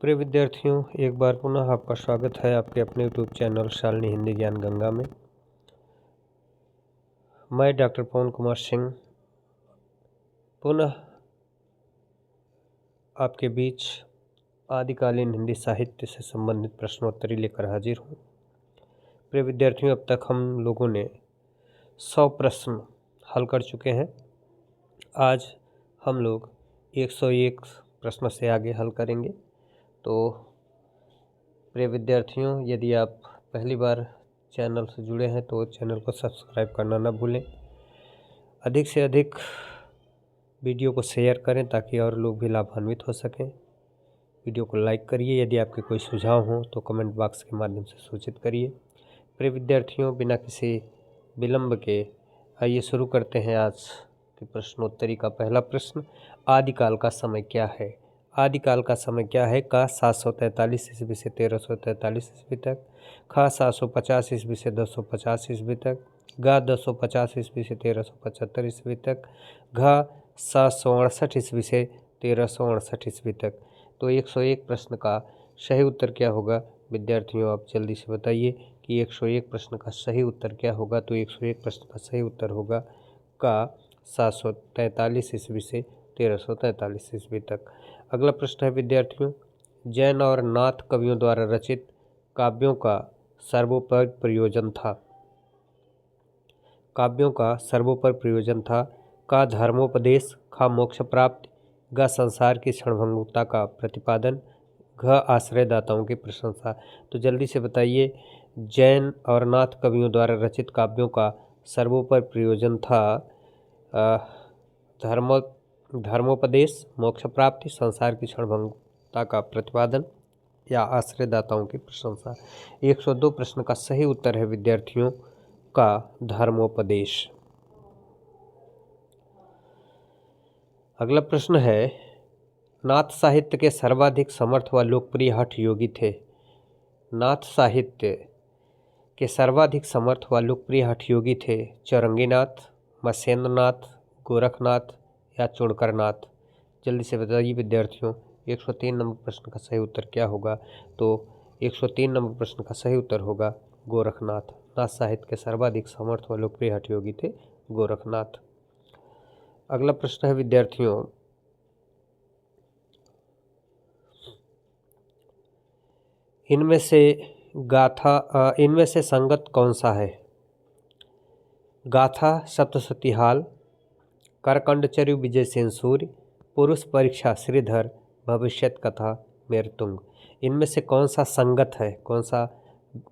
प्रिय विद्यार्थियों, एक बार पुनः आपका स्वागत है आपके अपने यूट्यूब चैनल शालिनी हिंदी ज्ञान गंगा में। मैं डॉक्टर पवन कुमार सिंह पुनः आपके बीच आदिकालीन हिंदी साहित्य से संबंधित प्रश्नोत्तरी लेकर हाजिर हूँ। प्रिय विद्यार्थियों, अब तक हम लोगों ने 100 प्रश्न हल कर चुके हैं। आज हम लोग 101 प्रश्न से आगे हल करेंगे। तो प्रिय विद्यार्थियों, यदि आप पहली बार चैनल से जुड़े हैं तो चैनल को सब्सक्राइब करना ना भूलें। अधिक से अधिक वीडियो को शेयर करें ताकि और लोग भी लाभान्वित हो सकें। वीडियो को लाइक करिए। यदि आपके कोई सुझाव हो तो कमेंट बॉक्स के माध्यम से सूचित करिए। प्रिय विद्यार्थियों, बिना किसी विलंब के आइए शुरू करते हैं आज के प्रश्नोत्तरी का पहला प्रश्न। आदिकाल का समय क्या है? आदिकाल का समय क्या है? का 743 ईस्वी से 1343 ईस्वी तक, खा 750 ईस्वी से 250 ईस्वी तक, गा 250 ईस्वी से 1375 ईस्वी तक, घा 768 ईस्वी से 1368 ईस्वी तक। तो 101 प्रश्न का सही उत्तर क्या होगा? विद्यार्थियों, आप जल्दी से बताइए कि 101 प्रश्न का सही उत्तर क्या होगा। तो 101 प्रश्न का सही उत्तर होगा का 743 ईस्वी से 1343 ईस्वी तक। अगला प्रश्न है विद्यार्थियों, जैन और नाथ कवियों द्वारा रचित काव्यों का सर्वोपरि प्रयोजन था। काव्यों का सर्वोपरि प्रयोजन था। का धर्मोपदेश, खा मोक्ष प्राप्ति, ग संसार की क्षणभंगुरता का प्रतिपादन, घ आश्रयदाताओं की प्रशंसा। तो जल्दी से बताइए, जैन और नाथ कवियों द्वारा रचित काव्यों का सर्वोपरि प्रयोजन था धर्मोपदेश, मोक्ष प्राप्ति, संसार की क्षणभंगुरता का प्रतिपादन या आश्रयदाताओं की प्रशंसा। 102 प्रश्न का सही उत्तर है विद्यार्थियों का धर्मोपदेश। अगला प्रश्न है, नाथ साहित्य के सर्वाधिक समर्थ व लोकप्रिय हठ योगी थे। नाथ साहित्य के सर्वाधिक समर्थ व लोकप्रिय हठ योगी थे चौरंगीनाथ, मत्स्येंद्रनाथ, गोरखनाथ या चुड़करनाथ। जल्दी से बताइए विद्यार्थियों, 103 नंबर प्रश्न का सही उत्तर क्या होगा? तो 103 नंबर प्रश्न का सही उत्तर होगा गोरखनाथ। नाथ साहित्य के सर्वाधिक समर्थ व लोकप्रिय हठ योगी थे गोरखनाथ। अगला प्रश्न है विद्यार्थियों, इनमें से संगत कौन सा है? गाथा सप्तशतीहाल, करकंडचर्यु विजय सेन सूर्य, पुरुष परीक्षा श्रीधर, भविष्यत कथा मेरतुंग। इनमें से कौन सा संगत है, कौन सा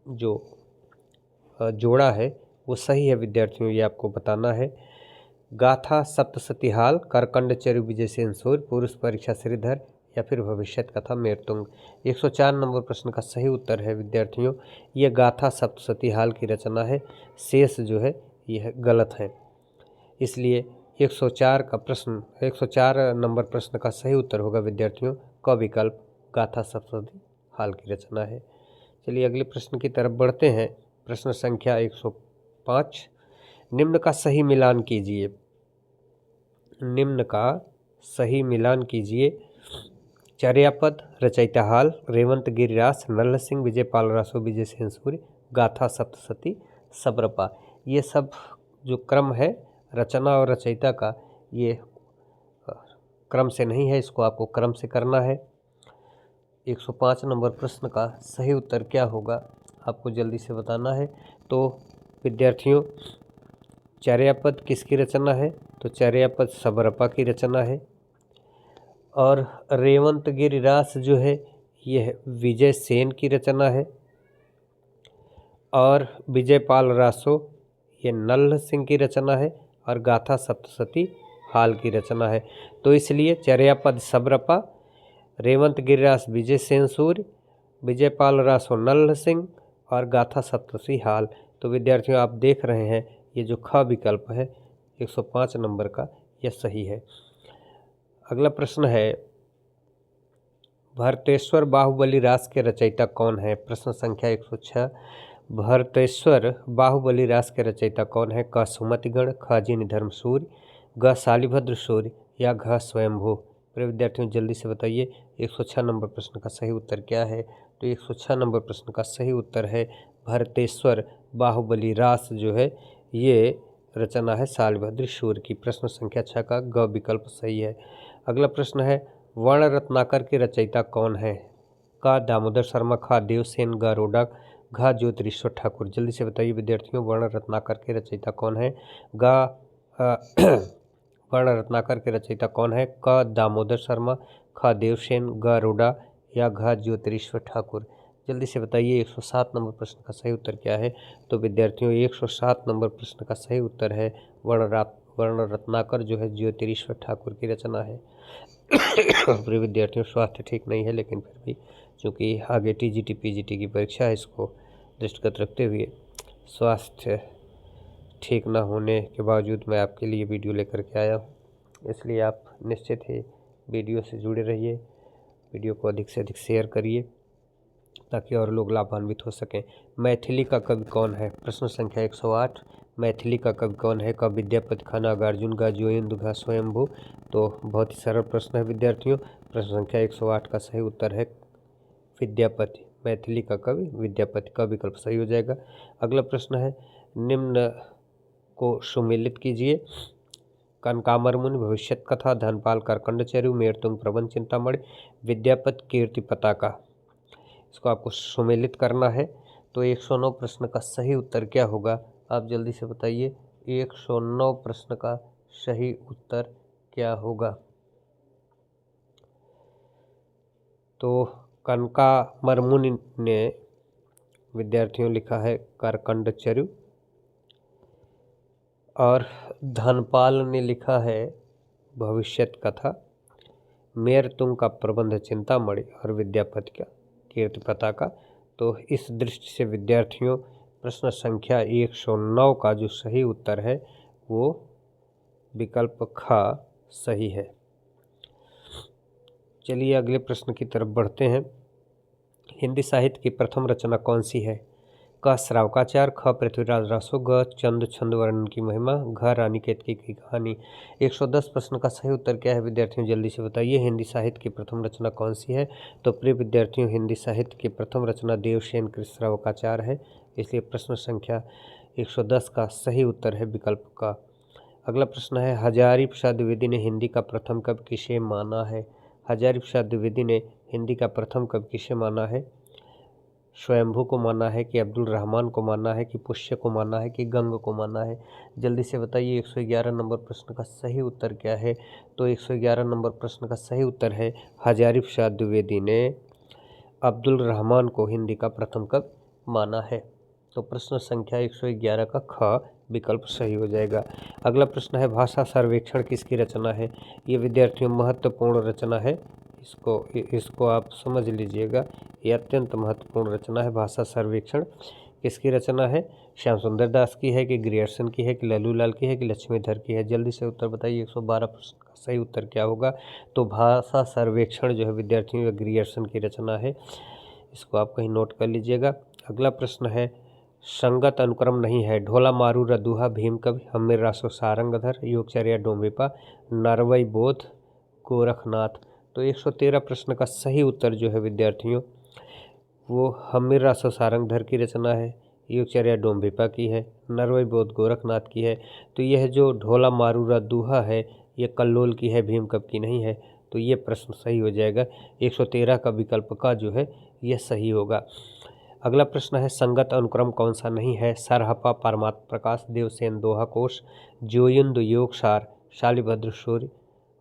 जो जोड़ा है वो सही है विद्यार्थियों, ये आपको बताना है। गाथा सप्तशतीहाल, करकंडचर्यु विजय सेन सूर्य, पुरुष परीक्षा श्रीधर या फिर भविष्यत कथा मेरतुंग। 104 नंबर प्रश्न का सही उत्तर है विद्यार्थियों, यह गाथा सप्तशतीहाल की रचना है। शेष जो है यह गलत है। इसलिए 104 नंबर प्रश्न का सही उत्तर होगा विद्यार्थियों क विकल्प, गाथा सप्तशतीहाल की रचना है। चलिए अगले प्रश्न की तरफ बढ़ते हैं। प्रश्न संख्या 105, निम्न का सही मिलान कीजिए। निम्न का सही मिलान कीजिए। चर्यापद, रचयिताहाल, रेवंत गिरिरास, नल्ल सिंह, विजयपाल रासो, विजय सेन सूर्य, गाथा सप्तशती, सब्रपा। ये सब जो क्रम है रचना और रचयिता का, ये क्रम से नहीं है, इसको आपको क्रम से करना है। 105 नंबर प्रश्न का सही उत्तर क्या होगा आपको जल्दी से बताना है। तो विद्यार्थियों, चर्यापद किसकी रचना है? तो चर्यापद सब्रपा की रचना है। और रेवंत गिरिरास जो है यह विजय सेन की रचना है। और विजयपाल रासो ये नल्ल सिंह की रचना है। और गाथा सप्तशती हाल की रचना है। तो इसलिए चर्यापद सब्रपा, रेवंत गिरिरास विजय सेन सूर्य, विजयपाल रासो नल्ल सिंह और गाथा सप्तशती हाल। तो विद्यार्थियों, आप देख रहे हैं ये जो ख विकल्प है 105 नंबर का, यह सही है। अगला प्रश्न है, भरतेश्वर बाहुबली रास के रचयिता कौन है? प्रश्न संख्या 106, भरतेश्वर बाहुबली रास के रचयिता कौन है? क सुमतिगण, ख जिनधर्म सूर्य, ग शालिभद्र सूर्य या घ स्वयंभू। प्रिय विद्यार्थियों जल्दी से बताइए 106 नंबर प्रश्न का सही उत्तर क्या है। तो 106 नंबर प्रश्न का सही उत्तर है भरतेश्वर बाहुबली रास जो है ये रचना है शालिभद्र सूर्य की। प्रश्न संख्या 6 का ग विकल्प सही है। अगला प्रश्न है वर्ण रत्नाकर के रचयिता कौन है। का दामोदर शर्मा, खा देवसेन, ग रोडा, घा ज्योतिरीश्वर ठाकुर। जल्दी से बताइए विद्यार्थियों वर्ण रत्नाकर के रचयिता कौन है। वर्ण रत्नाकर के रचयिता कौन है। क दामोदर शर्मा, ख देवसेन, ग रोडा या घ ज्योतिरीश्वर ठाकुर। जल्दी से बताइए 107 नंबर प्रश्न का सही उत्तर क्या है। तो विद्यार्थियों 107 नंबर प्रश्न का सही उत्तर है वर्ण रत्नाकर जो है ज्योतिरीश्वर ठाकुर की रचना है। प्रिय विद्यार्थियों स्वास्थ्य ठीक नहीं है, लेकिन फिर भी चूँकि आगे टीजीटी पीजीटी की परीक्षा है, इसको दृष्टिगत रखते हुए स्वास्थ्य ठीक ना होने के बावजूद मैं आपके लिए वीडियो लेकर के आया हूँ, इसलिए आप निश्चित ही वीडियो से जुड़े रहिए। वीडियो को अधिक से अधिक शेयर करिए ताकि और लोग लाभान्वित हो सकें। मैथिली का कवि कौन है। प्रश्न संख्या 108 मैथिली का कवि कौन है। क विद्यापति, ख नागार्जुन, ग ज्योतिन्द्र, घ स्वयंभू। तो बहुत ही सरल प्रश्न है विद्यार्थियों। प्रश्न संख्या 108 का सही उत्तर है विद्यापति। मैथिली का कवि विद्यापति का विकल्प सही हो जाएगा। अगला प्रश्न है निम्न को सुमेलित कीजिए। कनकामर मुनि, भविष्यत कथा, धनपाल करकंडचर्यु, मेरतुंग प्रबंध चिंतामणि, विद्यापति कीर्ति पताका। इसको आपको सुमेलित करना है। तो 109 प्रश्न का सही उत्तर क्या होगा, आप जल्दी से बताइए। 109 प्रश्न का सही उत्तर क्या होगा। तो कनकामर मुनि ने विद्यार्थियों लिखा है करकंडचर्यु और धनपाल ने लिखा है भविष्यत कथा, मेरतुंग का प्रबंध चिंतामणि और विद्यापति का कीर्ति पताका। तो इस दृष्टि से विद्यार्थियों प्रश्न संख्या 109 का जो सही उत्तर है वो विकल्प ख सही है। चलिए अगले प्रश्न की तरफ बढ़ते हैं। हिंदी साहित्य की प्रथम रचना कौन सी है। क श्रावकाचार, ख पृथ्वीराज रासो, ग चंद छंद वर्णन की महिमा, घ रानी केतकी की कहानी। 110 प्रश्न का सही उत्तर क्या है विद्यार्थियों जल्दी से बताइए। हिंदी साहित्य की प्रथम रचना कौन सी है। तो प्रिय विद्यार्थियों हिंदी साहित्य की प्रथम रचना देवसेन कृत श्रावकाचार है, इसलिए प्रश्न संख्या 110 का सही उत्तर है विकल्प का। अगला प्रश्न है हजारी प्रसाद द्विवेदी ने हिंदी का प्रथम कवि किसे माना है। हजारी प्रसाद द्विवेदी ने हिंदी का प्रथम कवि किसे माना है। स्वयंभू को माना है कि अब्दुल रहमान को माना है कि पुष्य को माना है कि गंग को माना है। जल्दी से बताइए 111 नंबर प्रश्न का सही उत्तर क्या है। तो 111 नंबर प्रश्न का सही उत्तर है हजारी प्रसाद द्विवेदी ने अब्दुल रहमान को हिंदी का प्रथम कवि माना है। तो प्रश्न संख्या 111 का ख विकल्प सही हो जाएगा। अगला प्रश्न है भाषा सर्वेक्षण किसकी रचना है। ये विद्यार्थियों महत्वपूर्ण रचना है, इसको आप समझ लीजिएगा। ये अत्यंत महत्वपूर्ण रचना है। भाषा सर्वेक्षण किसकी रचना है। श्याम सुंदर दास की है कि ग्रियर्सन की है कि लल्लूलाल की है कि लक्ष्मीधर की है। जल्दी से उत्तर बताइए 112 प्रश्न का सही उत्तर क्या होगा। तो भाषा सर्वेक्षण जो है विद्यार्थियों ग्रियर्सन की रचना है, इसको आप कहीं नोट कर लीजिएगा। अगला प्रश्न है संगत अनुक्रम नहीं है। ढोला मारू रदुहा भीम कवि, हम्मीर रासो सारंगधर, योगचर्या डोंबिपा, नरवई बोध गोरखनाथ। तो 113 प्रश्न का सही उत्तर जो है विद्यार्थियों वो हम्मीर रासो सारंगधर की रचना है, योगचर्या डोंबिपा की है, नरवई बोध गोरखनाथ की है। तो यह जो ढोला मारू रदुहा है ये कल्लोल की है, भीम कवि की नहीं है। तो ये प्रश्न सही हो जाएगा। 113 का विकल्प का जो है यह सही होगा। अगला प्रश्न है संगत अनुक्रम कौन सा नहीं है। सरहपा, परमात्म प्रकाश, देवसेन दोहा कोश, ज्योतिन्द्र योगसार, शालिभद्र सूर्य,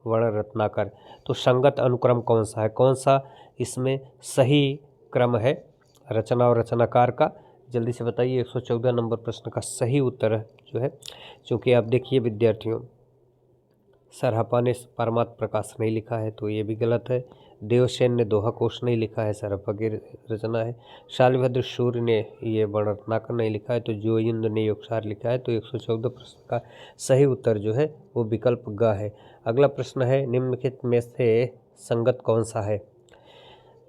वर्ण रत्नाकर। तो संगत अनुक्रम कौन सा है, कौन सा इसमें सही क्रम है रचना और रचनाकार का। जल्दी से बताइए 114 नंबर प्रश्न का सही उत्तर जो है, चूँकि आप देखिए विद्यार्थियों सरहपा ने परमात्म प्रकाश नहीं लिखा है तो ये भी गलत है। देवसेन ने दोहा कोश नहीं लिखा है, सरहपा की रचना है। शालिभद्र सूर्य ने ये वर्ण रत्नाकर नहीं लिखा है, तो ज्योतिन्द्र ने योगसार लिखा है। तो 114 प्रश्न का सही उत्तर जो है वो विकल्प ग है। अगला प्रश्न है निम्नलिखित में से संगत कौन सा है।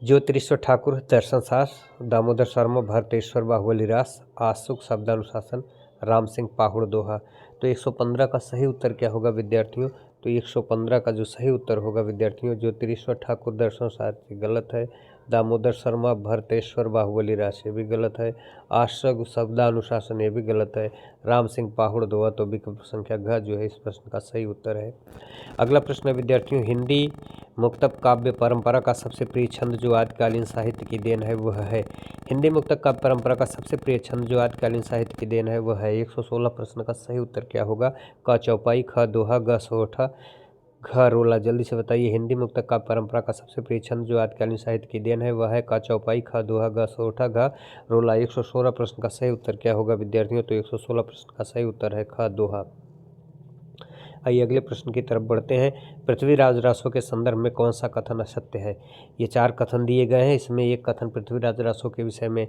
ज्योतिरीश्वर ठाकुर दर्शन शास्त्र, दामोदर शर्मा भरतेश्वर बाहुबली रास, आशुक शब्दानुशासन, राम सिंह पाहुड़ दोहा। तो 115 का सही उत्तर क्या होगा विद्यार्थियों। तो 115 का जो सही उत्तर होगा विद्यार्थियों, ज्योतिरीश्वर ठाकुर दर्शन सारथी गलत है। दामोदर शर्मा भरतेश्वर बाहुबली राशि भी गलत है। आश्रग शब्दानुशासन ये भी गलत है। राम सिंह पाहुड़ दोहा तो विकल्प संख्या घ जो है इस प्रश्न का सही उत्तर है। अगला प्रश्न है विद्यार्थियों, हिंदी मुक्तक काव्य परंपरा का सबसे प्रिय छंद जो आदिकालीन साहित्य की देन है वह है। हिंदी मुक्तक काव्य परंपरा का सबसे प्रिय छंद जो आदिकालीन साहित्य की देन है वह है। 116 प्रश्न का सही उत्तर क्या होगा? क चौपाई, ख दोहा, ग सोहठा, घ रोला। जल्दी से बताइए, हिंदी मुक्तक काव्य परंपरा का सबसे प्रिय छंद जो आदिकालीन साहित्य की देन है वह है क चौपाई, ख दोहा, ग सोहठा, घ रोला। 116 प्रश्न का सही उत्तर क्या होगा विद्यार्थियों? तो 116 प्रश्न का सही उत्तर है ख दोहा। आइए अगले प्रश्न की तरफ बढ़ते हैं। पृथ्वीराज रासो के संदर्भ में कौन सा कथन असत्य है? ये 4 कथन दिए गए हैं, इसमें एक कथन पृथ्वीराज रासो के विषय में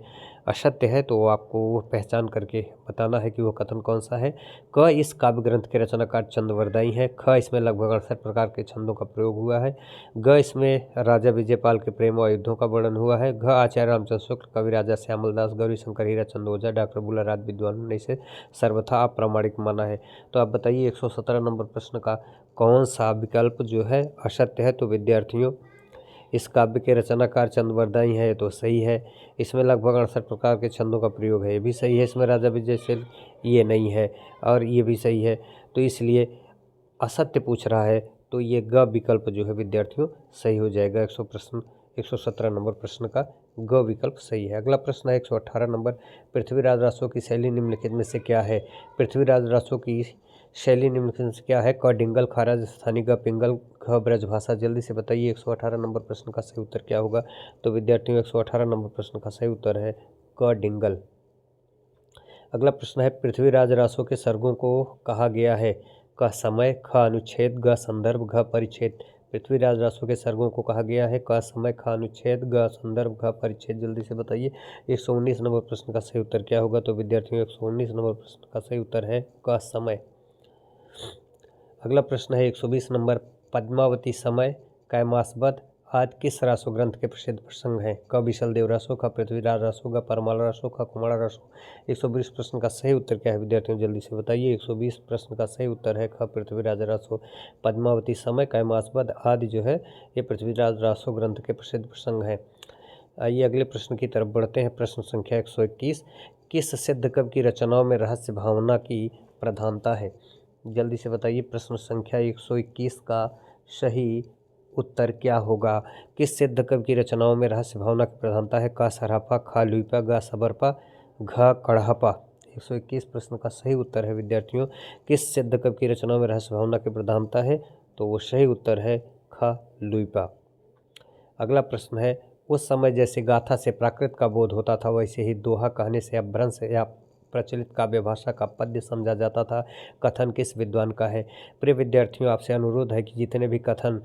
असत्य है, तो आपको वो पहचान करके बताना है कि वो कथन कौन सा है। क इस काव्य ग्रंथ के रचनाकार चंद्रवरदाई हैं। ख इसमें लगभग 68 प्रकार के छंदों का प्रयोग हुआ है। ग इसमें राजा विजयपाल के प्रेम और युद्धों का वर्णन हुआ है। घ आचार्य रामचंद्र शुक्ल, कवि राजा श्यामलदास, गौरी शंकर हीराचंद ओझा, डॉक्टर बुल्ला राज विद्वानों ने इसे सर्वथा अप्रामाणिक माना है। तो आप बताइए 117 नंबर प्रश्न का कौन सा विकल्प जो है असत्य है? तो विद्यार्थियों, इस काव्य के रचनाकार चंद्रवरदाई है तो सही है। इसमें लगभग 68 प्रकार के छंदों का प्रयोग है, ये भी सही है। इसमें राजा विजय से ये नहीं है और ये भी सही है, तो इसलिए असत्य पूछ रहा है, तो ये ग विकल्प जो है विद्यार्थियों सही हो जाएगा। 117 नंबर प्रश्न का ग विकल्प सही है। अगला प्रश्न है 118 नंबर, पृथ्वीराज रासो की शैली निम्नलिखित में से क्या है? पृथ्वीराज रासो की शैली निम्नलिखित में से क्या है? क डिंगल, ख राजस्थानी, ग पिंगल, घ ब्रजभाषा। जल्दी से बताइए 118 नंबर प्रश्न का सही उत्तर क्या होगा? तो विद्यार्थियों 118 नंबर प्रश्न का सही उत्तर है क डिंगल। अगला प्रश्न है, पृथ्वीराज रासो के सर्गों को कहा गया है? क समय, ख अनुच्छेद, ग संदर्भ, घ परिच्छेद। पृथ्वीराज रासो के सर्गों को कहा गया है क समय, ख अनुच्छेद, ग संदर्भ, घ परिच्छेद। जल्दी से बताइए 119 नंबर प्रश्न का सही उत्तर क्या होगा? तो विद्यार्थियों 119 नंबर प्रश्न का सही उत्तर है क समय। अगला प्रश्न है 120 नंबर, पद्मावती समय, कैमासवध आदि किस रासो ग्रंथ के प्रसिद्ध प्रसंग हैं? क विशल देव रासो, ख पृथ्वीराज रासो, ग परमाला रासो, ख कुमारा रासो। 120 प्रश्न का सही उत्तर क्या है विद्यार्थियों? जल्दी से बताइए। 120 प्रश्न का सही उत्तर है ख पृथ्वीराज रासो। पद्मावती समय, कैमासवध आदि जो है ये पृथ्वीराज रासो ग्रंथ के प्रसिद्ध प्रसंग हैं। आइए अगले प्रश्न की तरफ बढ़ते हैं। प्रश्न संख्या 121, किस सिद्ध कवि की रचनाओं में रहस्य भावना की प्रधानता है? जल्दी से बताइए, प्रश्न संख्या 121 का सही उत्तर क्या होगा? किस सिद्ध कवि की रचनाओं में रहस्य भावना की प्रधानता है? क सराफा, ख लुइपा, ग सबरपा, घ कढ़पा। 121 प्रश्न का सही उत्तर है विद्यार्थियों, किस सिद्ध कवि की रचनाओं में रहस्य भावना की प्रधानता है? तो वो सही उत्तर है ख लुइपा। अगला प्रश्न है, उस समय जैसे गाथा से प्राकृत का बोध होता था वैसे ही दोहा कहने से अपभ्रंश या प्रचलित काव्य भाषा का पद्य समझा जाता था। कथन किस विद्वान का है? प्रिय विद्यार्थियों, आपसे अनुरोध है कि जितने भी कथन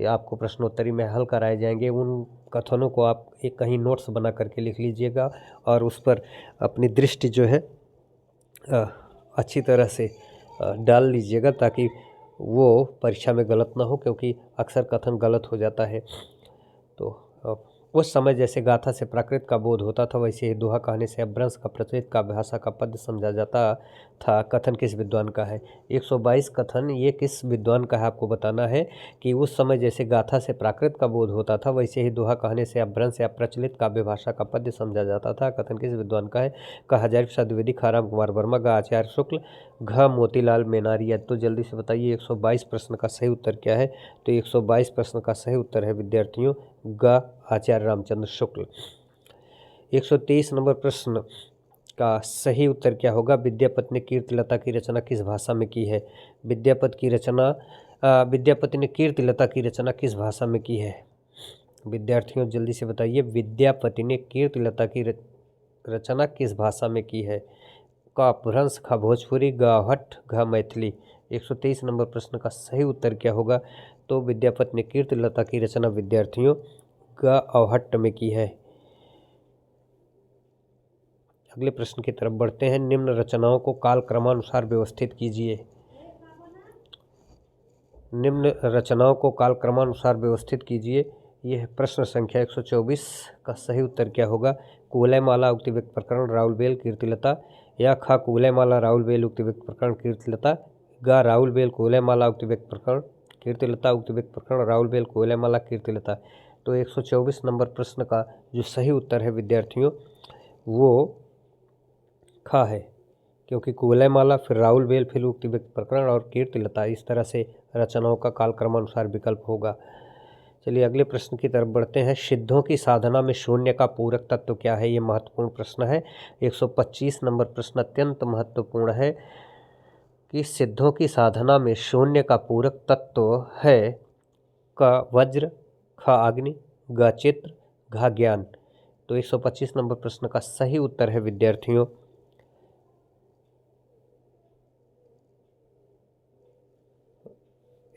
आपको प्रश्नोत्तरी में हल कराए जाएंगे उन कथनों को आप एक कहीं नोट्स बना करके लिख लीजिएगा और उस पर अपनी दृष्टि जो है अच्छी तरह से डाल लीजिएगा, ताकि वो परीक्षा में गलत ना हो, क्योंकि अक्सर कथन गलत हो जाता है। तो उस समय जैसे गाथा से प्राकृत का बोध होता था वैसे ही दोहा कहने से अपभ्रंश का प्रचलित काव्य भाषा का पद्य समझा जाता था। कथन किस विद्वान का है? 122 कथन ये किस विद्वान का है आपको बताना है कि उस समय जैसे गाथा से प्राकृत का बोध होता था वैसे ही दोहा कहने से अपभ्रंश या प्रचलित काव्य भाषा का पद्य समझा जाता था। कथन किस विद्वान का है? क हजारी प्रसाद द्विवेदी, ख राम कुमार वर्मा, ग आचार्य शुक्ल, घ मोतीलाल मेनारिया। तो जल्दी से बताइए 122 प्रश्न का सही उत्तर क्या है? तो 122 प्रश्न का सही उत्तर है विद्यार्थियों ग आचार्य रामचंद्र शुक्ल। 123 नंबर प्रश्न का सही उत्तर क्या होगा? विद्यापति ने कीर्तिलता की रचना किस भाषा में की है? विद्यापति ने कीर्तिलता की रचना किस भाषा में की है? विद्यार्थियों जल्दी से बताइए, विद्यापति ने कीर्तिलता की रचना किस भाषा में की है? क अपभ्रंश, ख भोजपुरी, ग अवहट्ठ, घ मैथिली। 123 नंबर प्रश्न का सही उत्तर क्या होगा? तो विद्यापति ने कीर्तिलता की रचना विद्यार्थियों ग अवहट्ठ में की है। अगले प्रश्न की तरफ बढ़ते हैं। निम्न रचनाओं को काल क्रमानुसार व्यवस्थित कीजिए। निम्न रचनाओं को काल क्रमानुसार व्यवस्थित कीजिए। यह प्रश्न संख्या 124 का सही उत्तर क्या होगा? कुवलय माला उक्ति व्यक्त प्रकरण राउल बेल कीर्तिलता, या ख कुवलय माला राउल बेल उक्ति व्यक्त प्रकरण कीर्तिलता, ग राउल बेल कुवलय माला उक्ति व्यक्त प्रकरण कीर्तिलता उक्त व्यक्ति प्रकरण, राहुल बेल, कोयलामाला, कीर्तिलता। तो 124 नंबर प्रश्न का जो सही उत्तर है विद्यार्थियों वो ख है, क्योंकि कोयलामाला, फिर राहुल बेल, फिर उक्त व्यक्ति प्रकरण और कीर्तिलता, इस तरह से रचनाओं का कालक्रमानुसार विकल्प होगा। चलिए अगले प्रश्न की तरफ बढ़ते हैं। सिद्धों की साधना में शून्य का पूरक तत्व क्या है? ये महत्वपूर्ण प्रश्न है। 125 नंबर प्रश्न अत्यंत महत्वपूर्ण है कि सिद्धों की साधना में शून्य का पूरक तत्व है क वज्र, ख अग्नि, ग चित्र, घ ज्ञान। तो 125 नंबर प्रश्न का सही उत्तर है विद्यार्थियों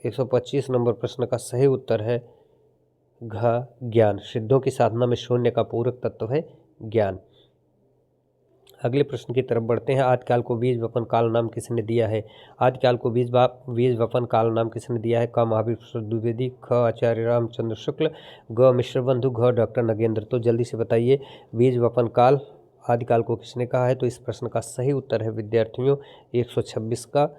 125 नंबर प्रश्न का सही उत्तर है घ ज्ञान। सिद्धों की साधना में शून्य का पूरक तत्व है ज्ञान। अगले प्रश्न की तरफ बढ़ते हैं। आदिकाल को बीज वपन काल नाम किसने दिया है? आदिकाल को बीज वपन काल नाम किसने दिया है? क महावीर प्रसाद द्विवेदी, ख आचार्य रामचंद्र शुक्ल, ग मिश्र बंधु, घ डॉक्टर नगेंद्र। तो जल्दी से बताइए बीज वपन काल आदिकाल को किसने कहा है? तो इस प्रश्न का सही उत्तर है विद्यार्थियों 126 का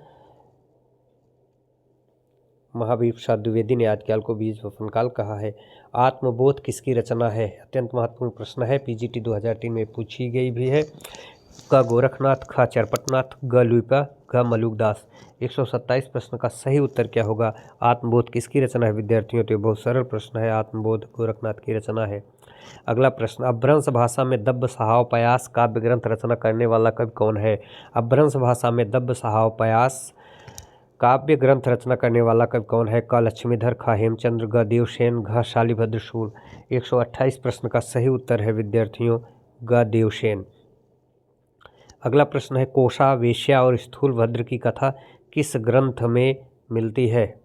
महावीर प्रसाद द्विवेदी ने आदिकाल को बीज वपन काल कहा है। आत्मबोध किसकी रचना है? अत्यंत महत्वपूर्ण प्रश्न है, पीजीटी 2003 में पूछी गई भी है। क गोरखनाथ, ख चरपटनाथ, ग लुइपा, घ मलुकदास। 127 प्रश्न का सही उत्तर क्या होगा? आत्मबोध किसकी रचना है विद्यार्थियों? तो ये बहुत सरल प्रश्न है, आत्मबोध गोरखनाथ की रचना है। अगला प्रश्न, अपभ्रंश भाषा में दब्ब सहावपयास काव्य ग्रंथ रचना करने वाला कवि कौन है? अपभ्रंश भाषा में दब्ब सहावपयास काव्य ग्रंथ रचना करने वाला कवि कौन है? क लक्ष्मीधर, ख हेमचंद्र, ग देवसेन, घ शालिभद्र शूर। 128 प्रश्न का सही उत्तर है विद्यार्थियों ग देवसेन। अगला प्रश्न है, कोषा, वेश्या और स्थूलभद्र की कथा किस ग्रंथ में मिलती है?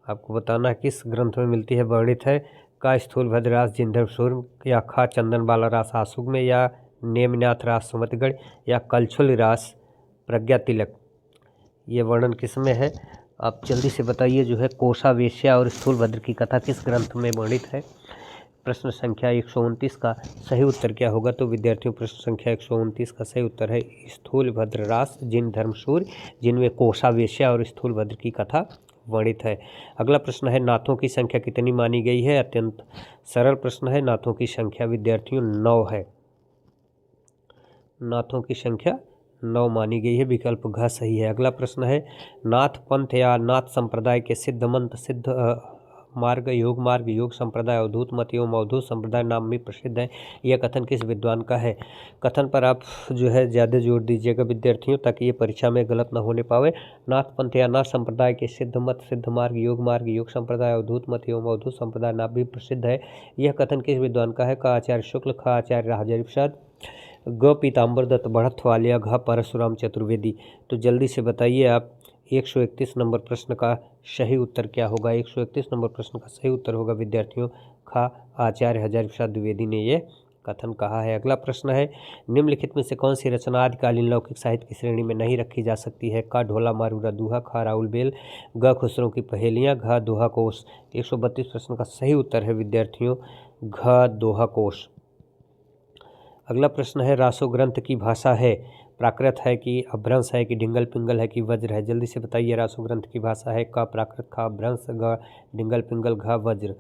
आपको बताना है किस ग्रंथ में मिलती है। वर्णित है क स्थूलभद्र रास जिनधर्म सूर्य, या ख चंदन बाला रास आशुग में, या नेमिनाथ रास सुमतिगढ़, या कलछुल रास प्रज्ञा तिलक। ये वर्णन किस में है? आप जल्दी से बताइए। जो है कोषा, वेश्या और स्थूलभद्र की कथा किस ग्रंथ में वर्णित है? प्रश्न संख्या 129 का सही उत्तर क्या होगा? तो विद्यार्थियों प्रश्न संख्या 129 का सही उत्तर है स्थूलभद्र रास जिन धर्मसूर्य, जिनमें कोषा, वेश्या और स्थूलभद्र की कथा वर्णित है। अगला प्रश्न है, नाथों की संख्या कितनी मानी गई है? अत्यंत सरल प्रश्न है, नाथों की संख्या विद्यार्थियों 9 है। नाथों की संख्या 9 मानी गई है, विकल्प घ सही है। अगला प्रश्न है, नाथ पंथ या नाथ संप्रदाय के सिद्ध मंत्र, सिद्ध मार्ग, योग संप्रदाय, अवधूत मत एवं अवधूत संप्रदाय नाम भी प्रसिद्ध है। यह कथन किस विद्वान का है? कथन पर आप जो है ज़्यादा जोर दीजिएगा विद्यार्थियों, ताकि ये परीक्षा में गलत ना होने पावे। नाथ पंथ या नाथ संप्रदाय के सिद्ध मत, सिद्ध मार्ग, योग संप्रदाय, अवधूत मत एवं अवधूत संप्रदाय नाम भी प्रसिद्ध है। यह कथन किस विद्वान का है? क आचार्य शुक्ल, ख आचार्य राजहरि प्रसाद, ग पीताम्बर दत्त बढ़त वालिया, घ परशुराम चतुर्वेदी। तो जल्दी से बताइए आप 131 नंबर प्रश्न का सही उत्तर क्या होगा? 131 नंबर प्रश्न का सही उत्तर होगा विद्यार्थियों ख आचार्य हजारी प्रसाद द्विवेदी ने ये कथन कहा है। अगला प्रश्न है, निम्नलिखित में से कौन सी रचना आदिकालीन लौकिक साहित्य की श्रेणी में नहीं रखी जा सकती है? क ढोला मारूरा दूहा, ख राहुल बेल, ग खुसरो की पहेलियाँ, घ दोहा कोश। 132 प्रश्न का सही उत्तर है विद्यार्थियों घ दोहा कोश। अगला प्रश्न है, रासो ग्रंथ की भाषा है प्राकृत है कि अपभ्रंश है कि डिंगल पिंगल है कि वज्र है? जल्दी से बताइए। रासो ग्रंथ की भाषा है क प्राकृत, ख अपभ्रंश, ग डिंगल पिंगल, घ वज्र।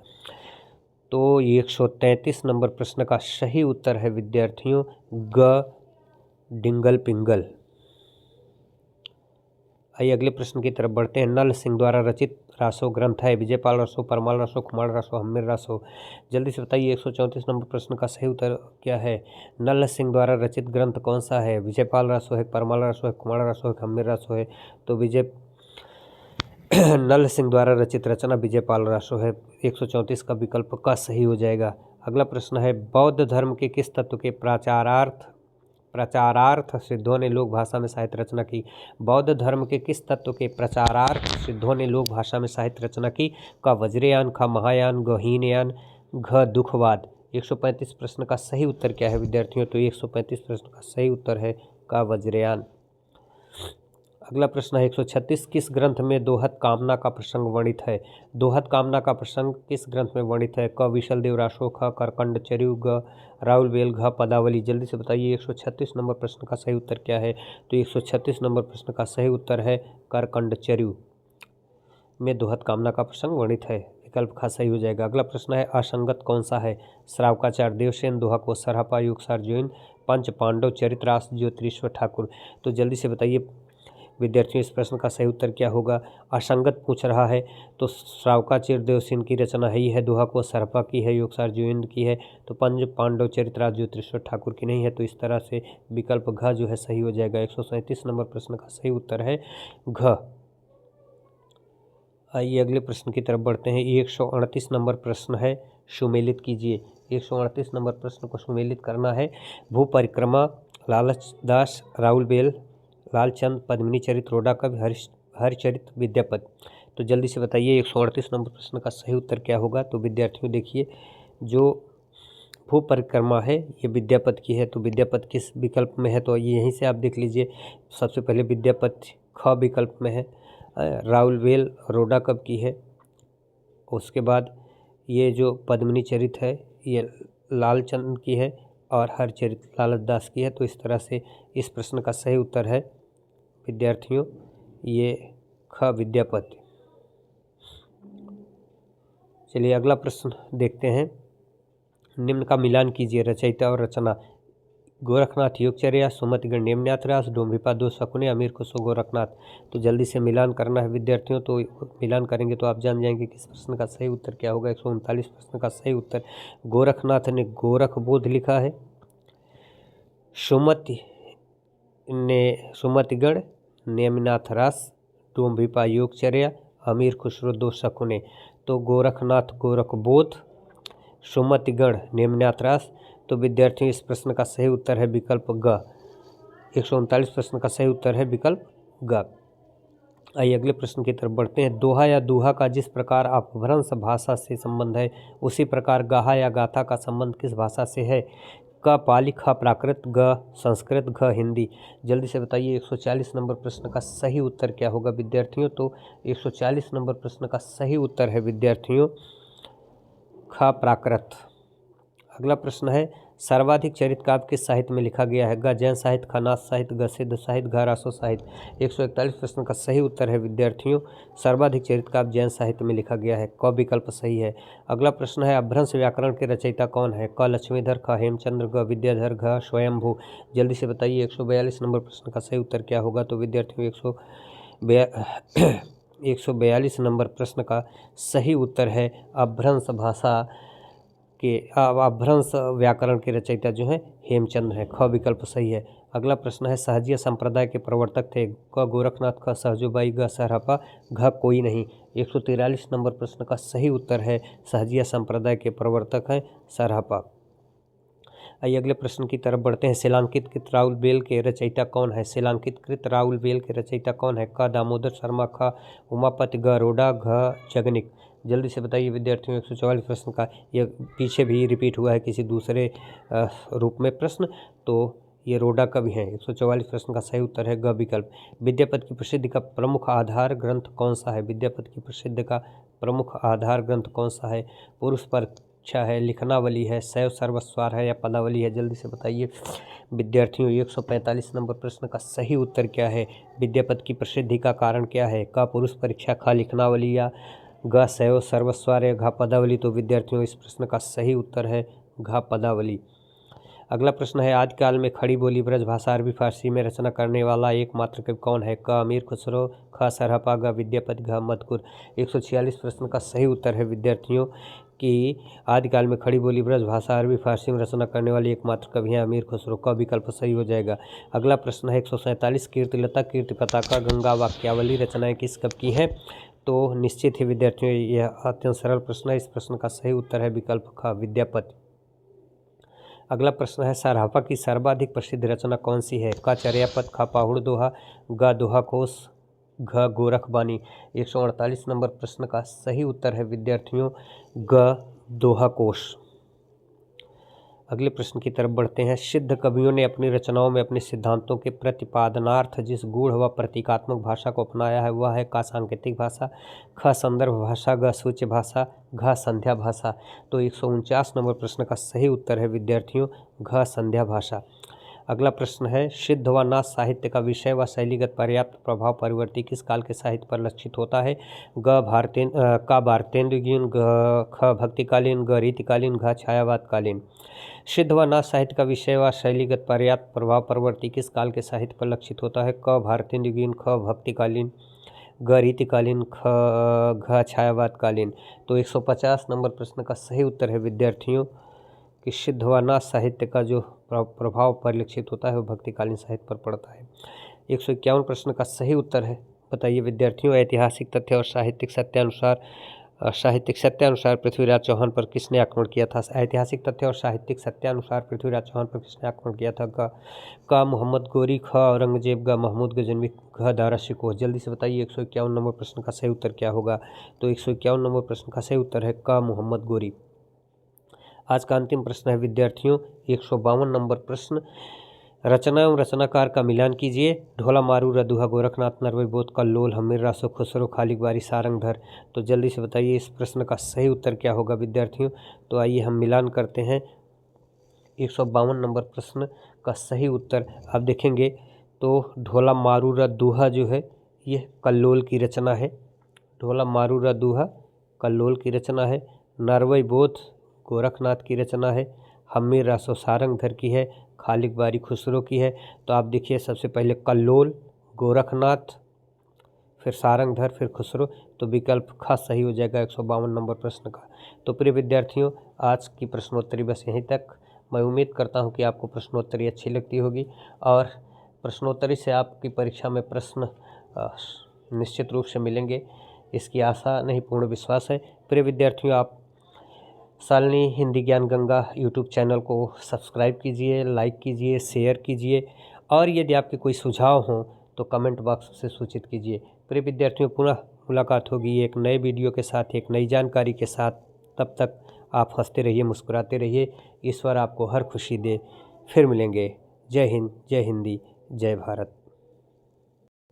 तो 133 नंबर प्रश्न का सही उत्तर है विद्यार्थियों ग डिंगल पिंगल। आइए अगले प्रश्न की तरफ बढ़ते हैं। नल सिंह द्वारा रचित रासो ग्रंथ है विजयपाल रासो, परमाल रासो, खुमार रासो, हम्मीर रासो। जल्दी से बताइए 134 नंबर प्रश्न का सही उत्तर क्या है? नल सिंह द्वारा रचित ग्रंथ कौन सा है? विजयपाल रासो है, परमाल रासो है, खुमार रासो है, हम्मीर रासो है? तो नल सिंह द्वारा रचित रचना विजयपाल रासो है। 134 का विकल्प का सही हो जाएगा। अगला प्रश्न है, बौद्ध धर्म के किस तत्व के प्रचारार्थ सिद्धों ने लोक भाषा में साहित्य रचना की? बौद्ध धर्म के किस तत्व के प्रचारार्थ सिद्धों ने लोक भाषा में साहित्य रचना की? क वज्रयान, ख महायान, ग हीनयान, घ दुखवाद। 135 प्रश्न का सही उत्तर क्या है विद्यार्थियों? तो 135 प्रश्न का सही उत्तर है क वज्रयान। अगला प्रश्न है 136, किस ग्रंथ में दोहत कामना का प्रसंग वर्णित है? दोहत कामना का प्रसंग किस ग्रंथ में वर्णित है? क विशल देव रासो, ख करकंड चर्यु, ग राहुल बेल, घ पदावली। जल्दी से बताइए 136 नंबर प्रश्न का सही उत्तर क्या है? तो 136 नंबर प्रश्न का सही उत्तर है करकंड चर्यु। में दोहत कामना का प्रसंग वर्णित है। विकल्प ख सही हो जाएगा। अगला प्रश्न है असंगत कौन सा है? श्रावकाचार्य, देवसेन, दोहा को सरहपा, युगसार जैन, पंच पांडव, चरित्रास, ज्योतिरीश्वर ठाकुर। तो जल्दी से बताइए विद्यार्थियों इस प्रश्न का सही उत्तर क्या होगा? असंगत पूछ रहा है तो श्रावकाचार्य देवसेन की रचना ही है, दोहा को सरहपा की है, युगसार जैन की है, तो पंच पांडव, चरित्रास, ज्योतिरीश्वर ठाकुर की नहीं है। तो इस तरह से विकल्प घ जो है सही हो जाएगा। 137 नंबर प्रश्न का सही उत्तर है घ। आइए अगले प्रश्न की तरफ बढ़ते हैं। 138 नंबर प्रश्न है, सुमेलित कीजिए। 138 नंबर प्रश्न को सुमेलित करना है। भू परिक्रमा, लालचदास, राहुल बेल, लालचंद, पद्मिनी चरित, रोडा कवि, हरिचरित, विद्यापति। तो जल्दी से बताइए 138 नंबर प्रश्न का सही उत्तर क्या होगा? तो विद्यार्थियों देखिए, जो भू परिक्रमा है ये विद्यापति की है, तो विद्यापति किस विकल्प में है? तो ये यहीं से आप देख लीजिए। सबसे पहले विद्यापति ख विकल्प में है, राहुल बेल रोडा कब की है, उसके बाद ये जो पद्मिनी चरित है ये लालचंद की है और हरचरित लालचदास की है। तो इस तरह से इस प्रश्न का सही उत्तर है विद्यार्थियों ये ख विद्यापति। चलिए अगला प्रश्न देखते हैं। निम्न का मिलान कीजिए। रचयिता और रचना गोरखनाथ योगचर्या, सुमतिगण नेमनाथ रास, डोम्भिपा दो शकुने, अमीर खुसरो गोरखनाथ। तो जल्दी से मिलान करना है विद्यार्थियों। तो मिलान करेंगे तो आप जान जाएंगे कि इस प्रश्न का सही उत्तर क्या होगा। 139 प्रश्न का सही उत्तर गोरखनाथ ने गोरख बोध लिखा है, सुमति ने सुमतिगण नेमिनाथ रास, डोम्भिपा योगचर्या, अमीर खुसरो दो शकुने। तो गोरखनाथ गोरख बोध, सुमतिगण नेमिनाथ रास। तो विद्यार्थियों इस प्रश्न का सही उत्तर है विकल्प ग। 139 प्रश्न का सही उत्तर है विकल्प ग। आइए अगले प्रश्न की तरफ बढ़ते हैं। दोहा या दूहा का जिस प्रकार अपभ्रंश भाषा से संबंध है उसी प्रकार गाहा या गाथा का संबंध किस भाषा से है? क पाली, ख प्राकृत, ग संस्कृत, घ हिंदी। जल्दी से बताइए 140 नंबर प्रश्न का सही उत्तर क्या होगा विद्यार्थियों? तो 140 नंबर प्रश्न का सही उत्तर है विद्यार्थियों ख प्राकृत। अगला प्रश्न है सर्वाधिक चरित काव्य किस साहित्य में लिखा गया है? ग जैन साहित्य, ख नाथ साहित्य, ग सिद्ध साहित्य, घ रासो साहित्य। 141 प्रश्न का सही उत्तर है विद्यार्थियों सर्वाधिक चरित काव्य जैन साहित्य में लिखा गया है, क विकल्प सही है। अगला प्रश्न है अपभ्रंश व्याकरण के रचयिता कौन है? क लक्ष्मीधर, ख हेमचंद्र, ग विद्याधर, घ स्वयंभू। जल्दी से बताइए 142 नंबर प्रश्न का सही उत्तर क्या होगा? तो विद्यार्थियों 142 नंबर प्रश्न का सही उत्तर है अपभ्रंश भाषा के अपभ्रंश व्याकरण के रचयिता जो हैं हेमचंद्र है, ख विकल्प सही है। अगला प्रश्न है सहजिया संप्रदाय के प्रवर्तक थे? क गोरखनाथ, ख सहजोबाई, ग सरहपा, घ कोई नहीं। 143 नंबर प्रश्न का सही उत्तर है सहजिया संप्रदाय के प्रवर्तक हैं सरहपा। आइए अगले प्रश्न की तरफ बढ़ते हैं। शिलांकित कृत राहुल बेल के रचयिता कौन है? शिलांकित कृत राहुल बेल के रचयिता कौन है? क दामोदर शर्मा, ख उमापति, ग रोडा, घ जगनिक। जल्दी से बताइए विद्यार्थियों 144 प्रश्न का ये पीछे भी रिपीट हुआ है किसी दूसरे रूप में प्रश्न, तो ये रोडा कवि हैं। 144 प्रश्न का सही उत्तर है ग विकल्प। विद्यापति की प्रसिद्धि का प्रमुख आधार ग्रंथ कौन सा है? विद्यापति की प्रसिद्धि का प्रमुख आधार ग्रंथ कौन सा है? पुरुष परीक्षा है, लिखनावली है, शैव सर्वस्वार है या पदावली है? जल्दी से बताइए विद्यार्थियों 145 नंबर प्रश्न का सही उत्तर क्या है? विद्यापति की प्रसिद्धि का कारण क्या है? क पुरुष परीक्षा, ख लिखनावली या ग शैव सर्वस्वार या घ पदावली? तो विद्यार्थियों इस प्रश्न का सही उत्तर है घ पदावली। अगला प्रश्न है आदिकाल में खड़ी बोली ब्रजभाषा अरबी फारसी में रचना करने वाला एकमात्र कवि कौन है? क अमीर खुसरो, ख सरहपा, ग विद्यापति, घ मधुकुर। 146 प्रश्न का सही उत्तर है विद्यार्थियों कि आदिकाल में खड़ी बोली ब्रजभाषा अरबी फारसी में रचना करने वाली एकमात्र कवि हैं अमीर खुसरो, क विकल्प सही हो जाएगा। अगला प्रश्न है 147 कीर्तिलता, कीर्ति पताका, गंगा वाक्यावली रचनाएं किस कवि की हैं? तो निश्चित ही विद्यार्थियों यह अत्यंत सरल प्रश्न है। इस प्रश्न का सही उत्तर है विकल्प ख विद्यापति। अगला प्रश्न है सरहपा की सर्वाधिक प्रसिद्ध रचना कौन सी है? क चर्यापद, ख पाहुड़ दोहा, ग दोहा कोश, घ गोरखबानी। 148 नंबर प्रश्न का सही उत्तर है विद्यार्थियों ग दोहा कोश। अगले प्रश्न की तरफ बढ़ते हैं। सिद्ध कवियों ने अपनी रचनाओं में अपने सिद्धांतों के प्रतिपादनार्थ जिस गूढ़ व प्रतीकात्मक भाषा को अपनाया है वह है क सांकेतिक भाषा, ख संदर्भ भाषा, ग सूच्य भाषा, घ संध्या भाषा। तो 149 नंबर प्रश्न का सही उत्तर है विद्यार्थियों घ संध्या भाषा। अगला प्रश्न है, सिद्ध व नाथ साहित्य का विषय व शैलीगत पर्याप्त प्रभाव परिवर्ती किस काल के साहित्य पर लक्षित होता है? का भारतेंदुगीन, ख भक्तिकालीन, ग रीतिकालीन, घ छायावादकालीन। सिद्ध व नाथ साहित्य का विषय व शैलीगत पर्याप्त प्रभाव परिवर्ती किस काल के साहित्य पर लक्षित होता है? क भारतेंदुगीन, ख भक्तिकालीन, ग रीतिकालीन, घ छायावादकालीन। तो 150 नंबर प्रश्न का सही उत्तर है विद्यार्थियों कि सिद्ध व नाथ साहित्य का जो प्रभाव परिलक्षित होता है वो भक्तिकालीन साहित्य पर पड़ता है। 151 प्रश्न का सही उत्तर है, बताइए विद्यार्थियों, ऐतिहासिक तथ्य और साहित्यिक सत्यानुसार पृथ्वीराज चौहान पर किसने आक्रमण किया था? ऐतिहासिक तथ्य और साहित्यिक सत्यानुसार पृथ्वीराज चौहान पर किसने आक्रमण किया था? का मोहम्मद गोरी, ख औरंगजेब, ग महमूद गजनवी, घ दारा शिकोह। जल्दी से बताइए 151 नंबर प्रश्न का सही उत्तर क्या होगा? तो 151 नंबर प्रश्न का सही उत्तर है क मोहम्मद गोरी। आज का अंतिम प्रश्न है विद्यार्थियों 152 नंबर प्रश्न, रचना एवं रचनाकार का मिलान कीजिए। ढोला मारू रदुहा, गोरखनाथ, नरवई बोध, कल्लोल, हमीर रासो, खुसरो, खालिक बारी, सारंगधर। तो जल्दी से बताइए इस प्रश्न का सही उत्तर क्या होगा विद्यार्थियों? तो आइए हम मिलान करते हैं। 152 नंबर प्रश्न का सही उत्तर आप देखेंगे तो ढोला मारू रदुहा जो है ये कल्लोल की रचना है। ढोला मारू रदुहा कल्लोल की रचना है। नरवई बोध गोरखनाथ की रचना है। हमीर रासो सारंगधर की है। खालिक बारी खुसरो की है। तो आप देखिए सबसे पहले कल्लोल, गोरखनाथ, फिर सारंगधर, फिर खुसरो। तो विकल्प ख सही हो जाएगा 152 नंबर प्रश्न का। तो प्रिय विद्यार्थियों, आज की प्रश्नोत्तरी बस यहीं तक। मैं उम्मीद करता हूं कि आपको प्रश्नोत्तरी अच्छी लगती होगी और प्रश्नोत्तरी से आपकी परीक्षा में प्रश्न निश्चित रूप से मिलेंगे, इसकी आशा नहीं पूर्ण विश्वास है। प्रिय विद्यार्थियों, आप शालिनी हिंदी ज्ञान गंगा यूट्यूब चैनल को सब्सक्राइब कीजिए, लाइक कीजिए, शेयर कीजिए और यदि आपके कोई सुझाव हों तो कमेंट बॉक्स से सूचित कीजिए। प्रिय विद्यार्थियों, पुनः मुलाकात होगी एक नए वीडियो के साथ, एक नई जानकारी के साथ। तब तक आप हंसते रहिए, मुस्कुराते रहिए। ईश्वर आपको हर खुशी दे। फिर मिलेंगे। जय हिंद, जय हिंदी, जय भारत।